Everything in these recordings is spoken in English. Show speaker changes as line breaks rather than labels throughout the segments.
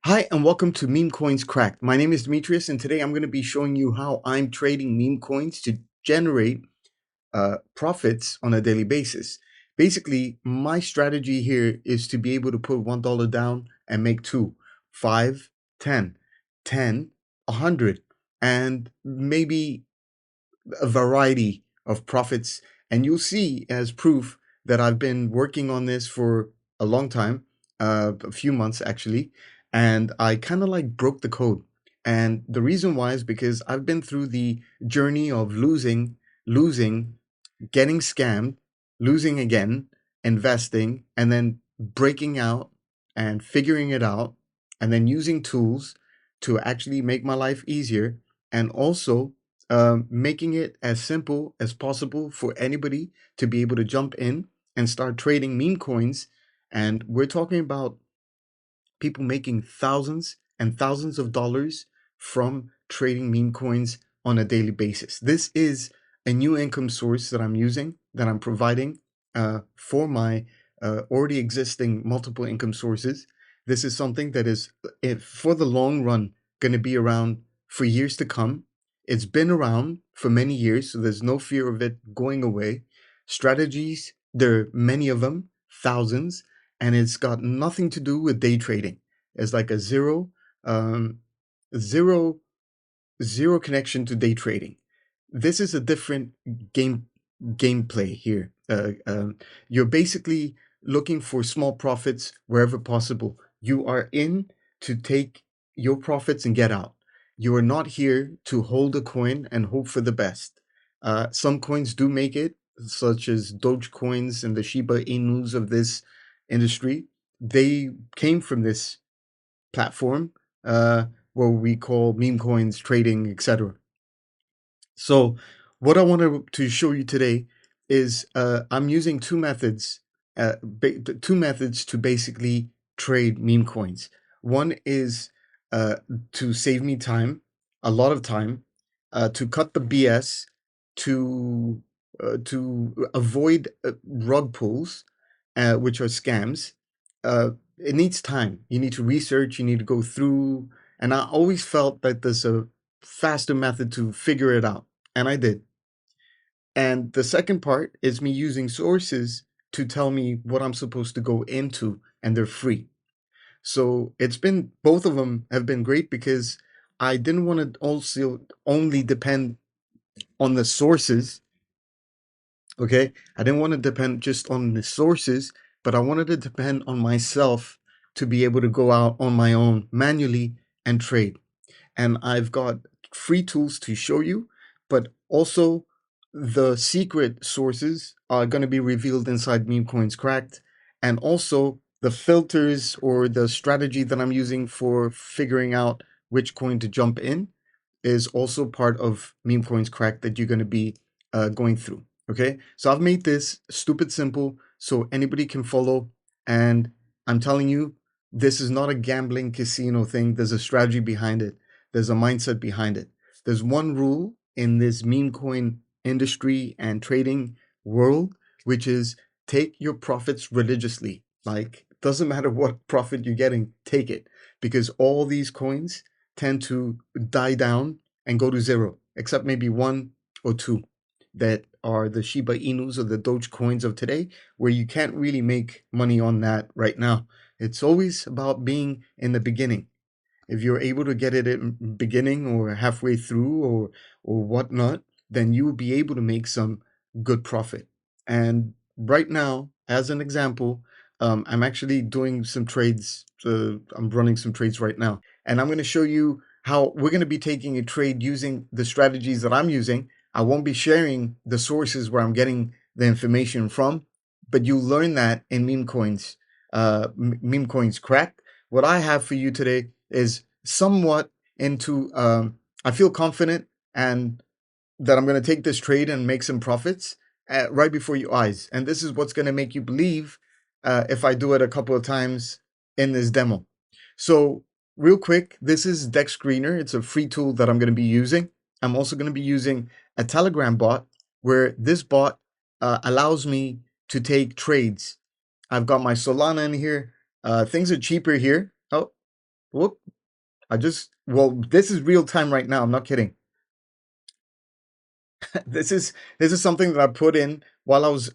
Hi, and welcome to Memecoins Cracked. My name is Demetrius, and today I'm going to be showing you how I'm trading meme coins to generate profits on a daily basis. Basically, my strategy here is to be able to put $1 down and make 2, 5, 10, 10, 100, and maybe a variety of profits. And you'll see as proof that I've been working on this for a long time, a few months actually, and I kind of like broke the code. And the reason why is because I've been through the journey of losing, getting scammed, losing again, investing, and then breaking out and figuring it out, and then using tools to actually make my life easier, and also making it as simple as possible for anybody to be able to jump in and start trading meme coins. And we're talking about people making thousands and thousands of dollars from trading meme coins on a daily basis. This is a new income source that I'm using, that I'm providing for my already existing multiple income sources. This is something that is, for the long run, going to be around for years to come. It's been around for many years, so there's no fear of it going away. Strategies, there are many of them, thousands, and it's got nothing to do with day trading. It's like a um, zero, zero connection to day trading. This is a different gameplay here. You're basically looking for small profits wherever possible. You are in to take your profits and get out. You are not here to hold a coin and hope for the best. Some coins do make it, such as Doge coins and the Shiba Inus of this industry. They came from this platform, what we call Memecoins Trading, etc. So what I wanted to show you today is I'm using two methods to basically trade meme coins. One is uh, to save me time, a lot of time, to cut the BS, to avoid rug pulls, which are scams. It needs time. You need to research. You need to go through. And I always felt that there's a faster method to figure it out. And I did. And the second part is me using sources to tell me what I'm supposed to go into, and they're free. So it's been, both of them have been great because I didn't want to also only depend on the sources. Okay. I didn't want to depend just on the sources, but I wanted to depend on myself to be able to go out on my own manually and trade. And I've got free tools to show you, but also the secret sources are going to be revealed inside Memecoins Cracked, and also the filters or the strategy that I'm using for figuring out which coin to jump in is also part of Memecoins Cracked that you're going to be going through. Okay, so I've made this stupid simple so anybody can follow, and I'm telling you, this is not a gambling casino thing. There's a strategy behind it. There's a mindset behind it. There's one rule in this meme coin industry and trading world, which is take your profits religiously. Like, doesn't matter what profit you're getting, take it, because all these coins tend to die down and go to zero, except maybe one or two that are the Shiba Inus or the Doge coins of today, where you can't really make money on that right now. It's always about being in the beginning. If you're able to get it in beginning or halfway through or whatnot, then you will be able to make some good profit. And right now, as an example, I'm actually doing some trades. I'm running some trades right now, and I'm going to show you how we're going to be taking a trade using the strategies that I'm using. I won't be sharing the sources where I'm getting the information from, but you'll learn that in Meme Coins Cracked. What I have for you today is somewhat into, I feel confident and that I'm going to take this trade and make some profits right before your eyes. And this is what's going to make you believe if I do it a couple of times in this demo. So real quick, this is Dex Screener. It's a free tool that I'm going to be using. I'm also going to be using a Telegram bot where this bot allows me to take trades. I've got my Solana in here. Things are cheaper here. Oh, Whoop. Well, this is real time right now. I'm not kidding. This is something that I put in while I was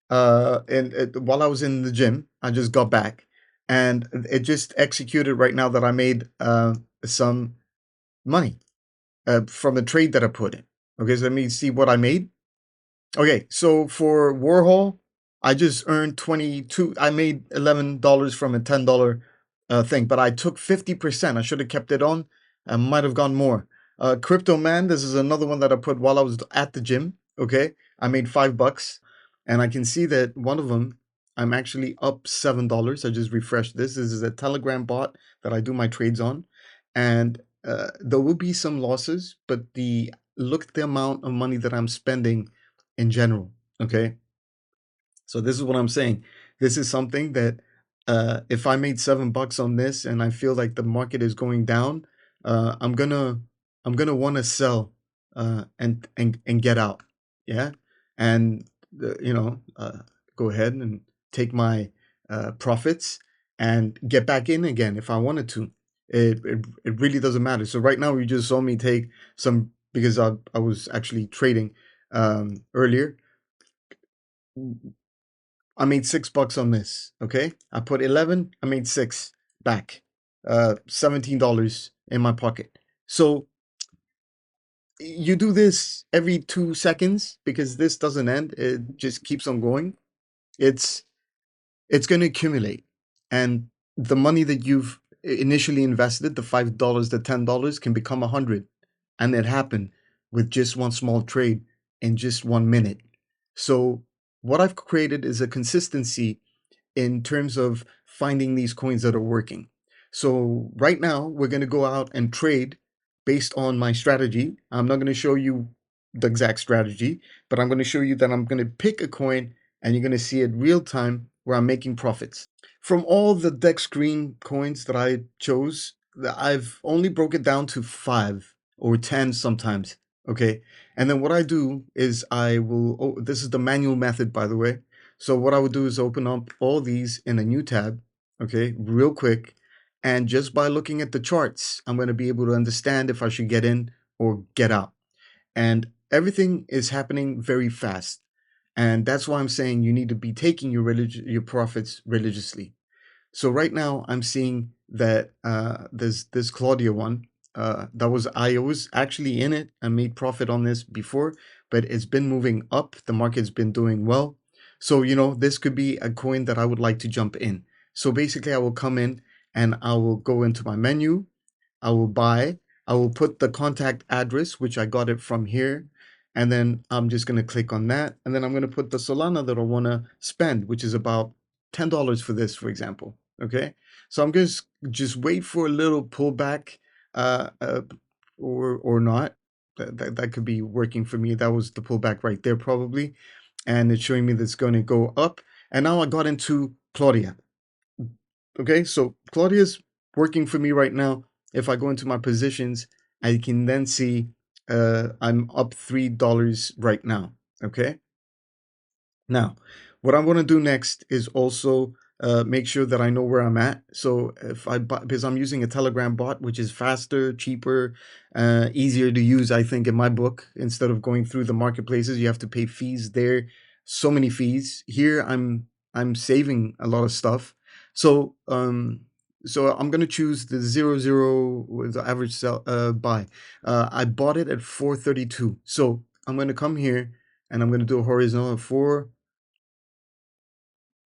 while I was in the gym. I just got back, and it just executed right now that I made some money from a trade that I put in. Okay, so let me see what I made. Okay, so for Warhol, I just earned 22. I made $11 from a $10 thing, but I took 50%. I should have kept it on. I might have gone more. Crypto Man, this is another one that I put while I was at the gym. Okay, I made $5, and I can see that one of them I'm actually up $7. I just refreshed this. This is a Telegram bot that I do my trades on, and there will be some losses, but look at the amount of money that I'm spending in general. Okay. So this is what I'm saying. This is something that if I made $7 on this and I feel like the market is going down, uh, I'm gonna I'm gonna want to sell and get out. Yeah. And go ahead and take my profits and get back in again if I wanted to. It really doesn't matter. So right now you just saw me take some because I was actually trading earlier. I made $6 on this. Okay, I put 11. I made six back. $17 in my pocket. So you do this every 2 seconds because this doesn't end. It just keeps on going. It's it's going to accumulate, and the money that you've initially invested, the $5, the $10, can become 100, and it happened with just one small trade in just 1 minute. So what I've created is a consistency in terms of finding these coins that are working. So right now we're going to go out and trade based on my strategy. I'm not going to show you the exact strategy, but I'm going to show you that I'm going to pick a coin and you're going to see it real time where I'm making profits. From all the Dex Green coins that I chose, I've only broke it down to 5 or 10 sometimes. Okay. And then what I do is this is the manual method, by the way. So what I would do is open up all these in a new tab, okay, real quick. And just by looking at the charts, I'm going to be able to understand if I should get in or get out. And everything is happening very fast. And that's why I'm saying you need to be taking your profits religiously. So right now I'm seeing that there's this Claudia one. I was actually in it. I made profit on this before, but it's been moving up. The market's been doing well. So, this could be a coin that I would like to jump in. So basically I will come in and I will go into my menu. I will buy. I will put the contact address, which I got it from here. And then I'm just going to click on that. And then I'm going to put the Solana that I want to spend, which is about $10 for this, for example. Okay. So I'm going to just wait for a little pullback, uh, uh, or not. That could be working for me. That was the pullback right there, probably. And it's showing me that's going to go up. And now I got into Claudia. Okay, so Claudia's working for me right now. If I go into my positions, I can then see I'm up $3 right now. Okay. Now, what I'm going to do next is also make sure that I know where I'm at. So if because I'm using a Telegram bot, which is faster, cheaper, easier to use, I think, in my book. Instead of going through the marketplaces, you have to pay fees there. So many fees. Here, I'm saving a lot of stuff. So I'm gonna choose the 00 with the average sell buy. I bought it at 432. So I'm gonna come here and I'm gonna do a horizontal of 4.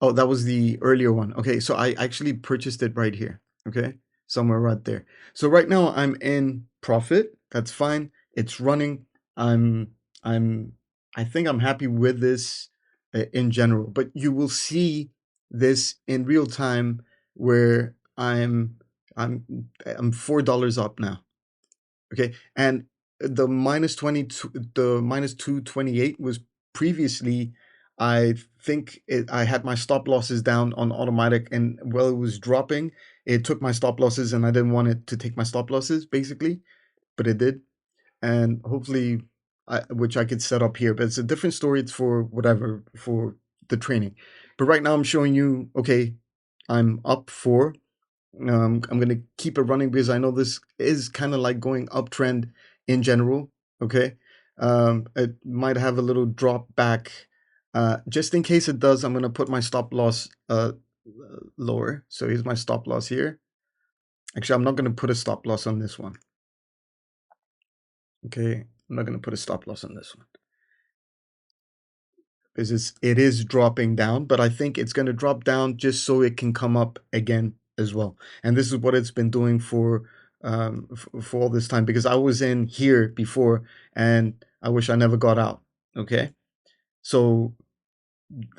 Oh, that was the earlier one. Okay, so I actually purchased it right here. Okay, somewhere right there. So right now I'm in profit. That's fine. It's running. I'm I'm I think I'm happy with this in general. But you will see this in real time where I'm $4 up now. Okay, and the minus 228 was previously, I think I had my stop losses down on automatic, and while it was dropping, it took my stop losses, and I didn't want it to take my stop losses, basically, but it did, and hopefully, which I could set up here, but it's a different story. It's for whatever, for the training. But right now I'm showing you, okay, I'm up 4. I'm going to keep it running because I know this is kind of like going uptrend in general. Okay. It might have a little drop back. Just in case it does, I'm going to put my stop loss lower. So here's my stop loss here. Actually, I'm not going to put a stop loss on this one. Okay. I'm not going to put a stop loss on this one because it is dropping down, but I think it's going to drop down just so it can come up again as well. And this is what it's been doing for all this time, because I was in here before and I wish I never got out. Okay. So,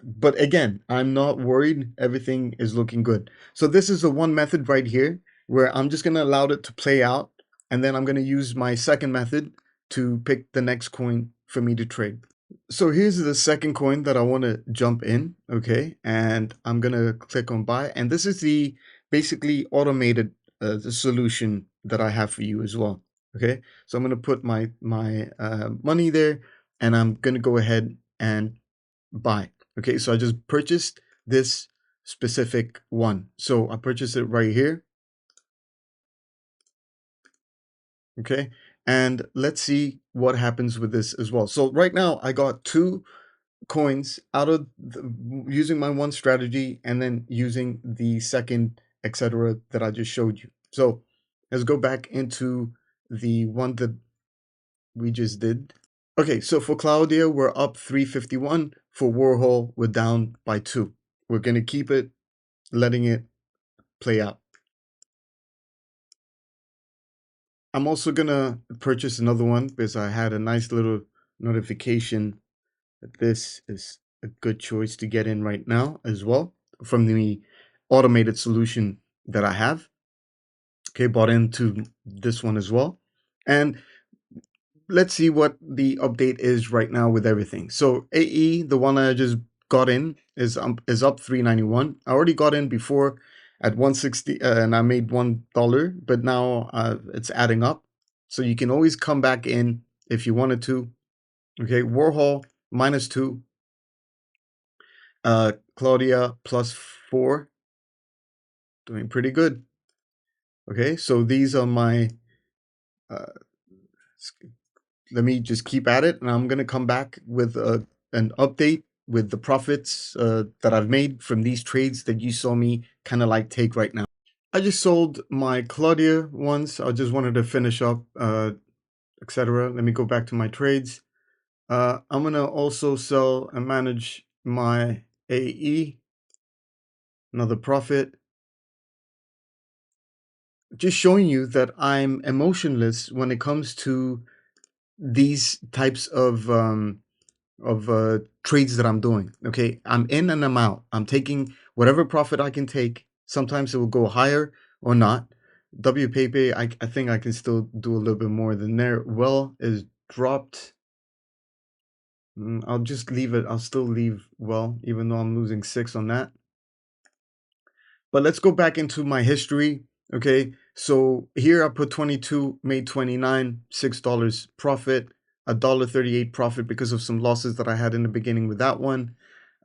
but again, I'm not worried. Everything is looking good. So this is the one method right here where I'm just going to allow it to play out. And then I'm going to use my second method to pick the next coin for me to trade. So here's the second coin that I want to jump in, okay? And I'm gonna click on buy, and this is the basically automated the solution that I have for you as well, okay? So I'm gonna put my money there, and I'm gonna go ahead and buy. Okay, so I just purchased this specific one. So I purchased it right here, okay? And let's see what happens with this as well. So right now I got two coins out of using my one strategy and then using the second, etc., that I just showed you. So let's go back into the one that we just did. Okay, so for Claudia, we're up 351. For Warhol, we're down by 2. We're going to keep it, letting it play out. I'm also going to purchase another one because I had a nice little notification that this is a good choice to get in right now as well from the automated solution that I have. Okay, bought into this one as well. And let's see what the update is right now with everything. So AE, the one I just got in, is up 391. I already got in before at 160 and I made $1, but now it's adding up. So you can always come back in if you wanted to. Okay, Warhol -2. Claudia +4, doing pretty good. Okay, so these are my, uh, let me just keep at it, and I'm going to come back with an update with the profits that I've made from these trades that you saw me kind of like take right now. I just sold my Claudia ones. I just wanted to finish up, etc. Let me go back to my trades. I'm going to also sell and manage my AE, another profit. Just showing you that I'm emotionless when it comes to these types of trades that I'm doing. Okay, I'm in and I'm out. I'm taking whatever profit I can take. Sometimes it will go higher or not. WPP, I think I can still do a little bit more than there. Well is dropped. I'll just leave it. I'll still leave well, even though I'm losing 6 on that. But let's go back into my history. Okay, so here I put 22, made 29, $6 profit, $1.38 profit because of some losses that I had in the beginning with that one.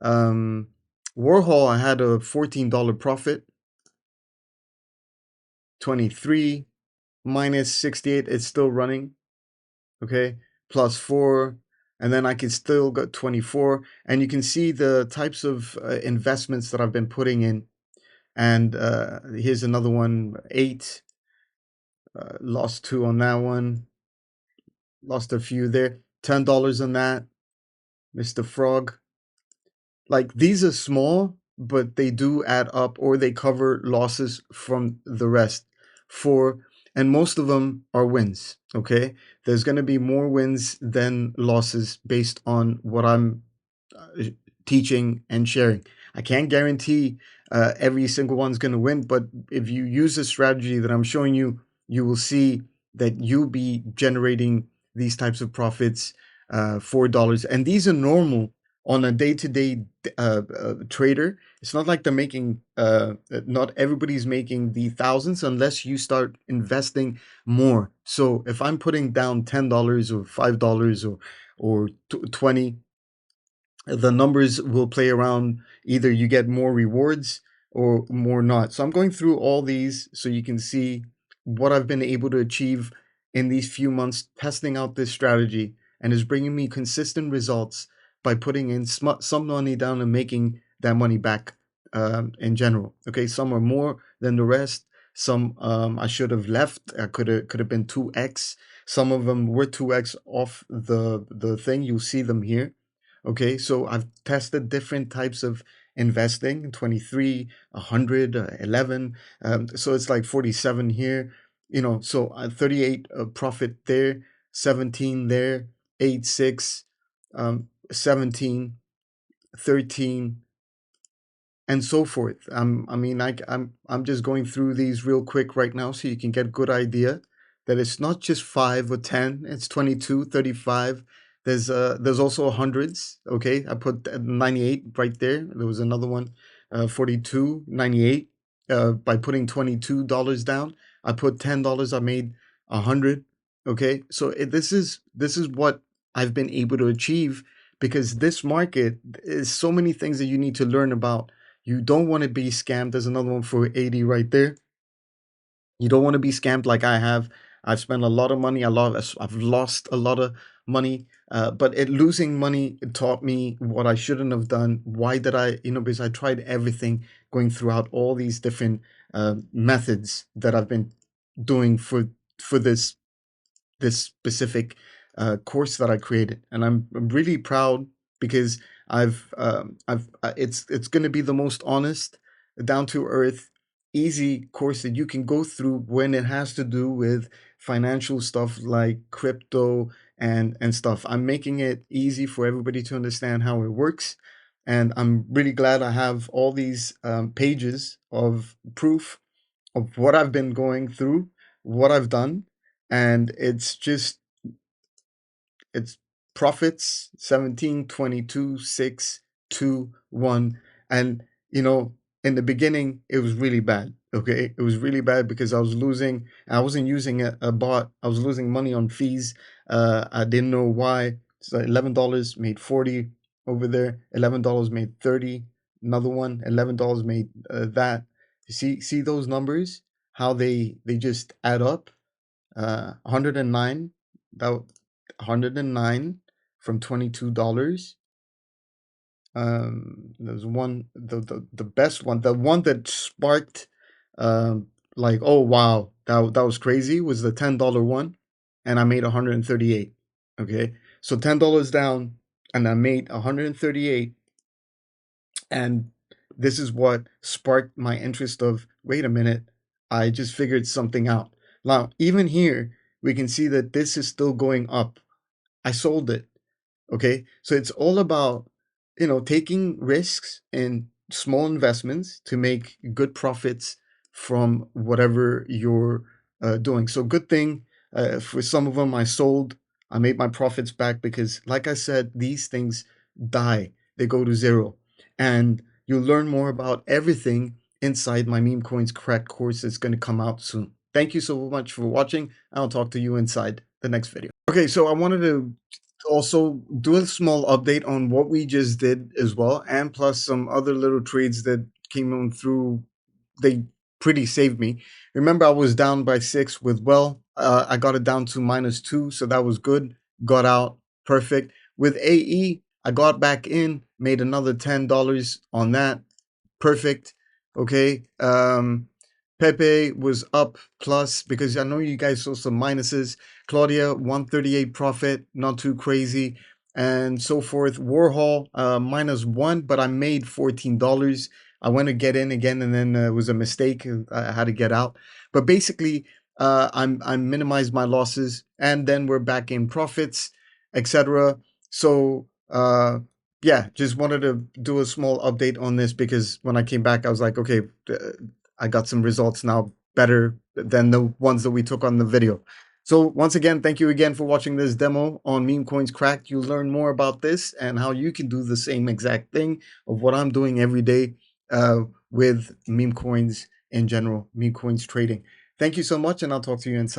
Warhol, I had a $14 profit, 23 minus 68, it's still running. Okay, +4, and then I can still get 24. And you can see the types of investments that I've been putting in. And here's another one, 8. Lost 2 on that one. Lost a few there. $10 on that. Mr. Frog. Like, these are small, but they do add up, or they cover losses from the rest. And most of them are wins. Okay, there's going to be more wins than losses based on what I'm teaching and sharing. I can't guarantee every single one's going to win, but if you use the strategy that I'm showing you, you will see that you'll be generating these types of profits, $4. And these are normal on a day-to-day trader. It's not like they're making, not everybody's making the thousands unless you start investing more. So if I'm putting down $10 or $5 or 20, the numbers will play around. Either you get more rewards or more not. So I'm going through all these so you can see what I've been able to achieve in these few months testing out this strategy, and is bringing me consistent results by putting in some money down and making that money back in general. Okay, some are more than the rest. Some I should have left. I could have been 2x. Some of them were 2x off the thing. You'll see them here. Okay, so I've tested different types of investing: 23, 100, 11. So it's like 47 here. So 38 profit there, 17 there, 8, 6, 17, 13, and so forth. I mean, I'm just going through these real quick right now so you can get a good idea that it's not just 5 or 10, it's 22, 35. There's also hundreds. Okay, I put 98 right there. There was another one, 42, 98. By putting $22 down, I put $10. I made 100. Okay, so this is what I've been able to achieve, because this market is so many things that you need to learn about. You don't want to be scammed. There's another one for 80 right there. You don't want to be scammed like I have. I've spent a lot of money. I've lost a lot of money. But losing money taught me what I shouldn't have done. Why did I? Because I tried everything, going throughout all these different methods that I've been doing for this specific course that I created, and I'm really proud because it's going to be the most honest, down to earth, easy course that you can go through when it has to do with financial stuff like crypto and stuff. I'm making it easy for everybody to understand how it works, and I'm really glad I have all these pages of proof of what I've been going through, what I've done, and it's profits 17, 22, 6, 2, 1. And in the beginning it was really bad. Okay, it was really bad because I wasn't using a bot. I was losing money on fees. I didn't know why. So $11 made 40 over there, $11 made 30, another one, $11 made that. See those numbers, how they just add up. 109, that 109 from $22. There's one, the best one, the one that sparked like, oh wow, that was crazy, was the $10 one, and I made 138. Okay, so $10 down and I made 138. And this is what sparked my interest of, wait a minute, I just figured something out. Now, even here, we can see that this is still going up. I sold it. Okay, so it's all about taking risks in small investments to make good profits from whatever you're doing. So good thing, for some of them I sold. I made my profits back because, like I said, these things die. They go to zero, and you'll learn more about everything inside my Memecoins Cracked course that's going to come out soon. Thank you so much for watching. I'll talk to you inside the next video. Okay, so I wanted to also do a small update on what we just did as well, and plus some other little trades that came on through. They pretty saved me. Remember, I was down by 6 with I got it down to -2, so that was good. Got out perfect. With AE, I got back in, made another $10 on that. Perfect. Okay. Pepe was up plus, because I know you guys saw some minuses. Claudia, 138 profit, not too crazy, and so forth. Warhol, -1, but I made $14. I went to get in again, and then it was a mistake. I had to get out. But basically, I minimized my losses, and then we're back in profits, etc. So yeah, just wanted to do a small update on this, because when I came back, I was like, okay, I got some results now better than the ones that we took on the video. So once again, thank you again for watching this demo on Memecoins Cracked. You'll learn more about this and how you can do the same exact thing of what I'm doing every day with meme coins in general, meme coins trading. Thank you so much, and I'll talk to you inside.